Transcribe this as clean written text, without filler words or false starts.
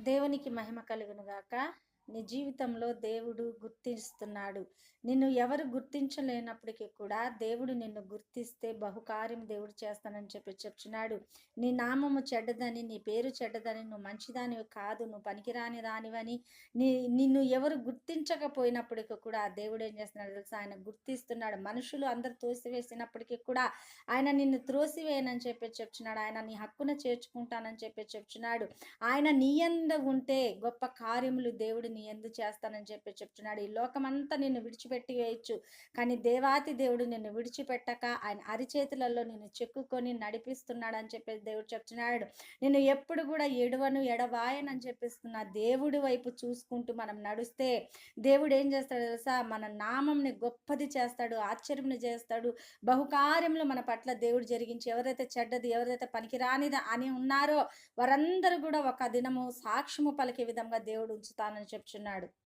దేవునికి మహిమ కలుగును గాక. నీ జీవితంలో దేవుడు గుర్తిస్తున్నాడు. నిన్ను ఎవరు గుర్తించలేనప్పటికీ కూడా దేవుడు నిన్ను గుర్తిస్తే బహుకార్యం దేవుడు చేస్తానని చెప్తున్నాడు. నీ నామము చెడ్డదని, నీ పేరు చెడ్డదని, నువ్వు మంచిదానివి కాదు, నువ్వు పనికిరాని దానివని నిన్ను ఎవరు గుర్తించకపోయినప్పటికీ కూడా దేవుడు ఏం చేస్తున్నాడు తెలుసా? ఆయన గుర్తిస్తున్నాడు. మనుషులు అందరూ తోసివేసినప్పటికీ కూడా ఆయన నిన్ను త్రోసివేయనని చెప్తున్నాడు. ఆయన నీ హక్కున చేర్చుకుంటానని చెప్తున్నాడు. ఆయన నీ యందు ఉంటే గొప్ప కార్యములు దేవుడు నీ యందు చేస్తానని చెప్తున్నాడు. ఈ లోకమంతా నిన్ను విడిచిపెట్టి వేయచ్చు, కానీ దేవాతి దేవుడు నిన్ను విడిచిపెట్టక ఆయన అరిచేతులలో నిన్ను చెక్కుకొని నడిపిస్తున్నాడు అని చెప్పేసి దేవుడు చెప్తున్నాడు. నిన్ను ఎప్పుడు కూడా ఎడవను ఎడబాయనని చెప్పిస్తున్న దేవుడి వైపు చూసుకుంటూ మనం నడుస్తే దేవుడు ఏం చేస్తాడు తెలుసా? మన నామంని గొప్పది చేస్తాడు, ఆశ్చర్యం చేస్తాడు, బహుకార్యములు మన పట్ల దేవుడు జరిగించి ఎవరైతే చెడ్డది, ఎవరైతే పనికిరానిది అని ఉన్నారో వారందరూ కూడా ఒక దినము సాక్ష్యము పలికే విధంగా దేవుడు ఉంచుతానని చెప్తున్నాడు.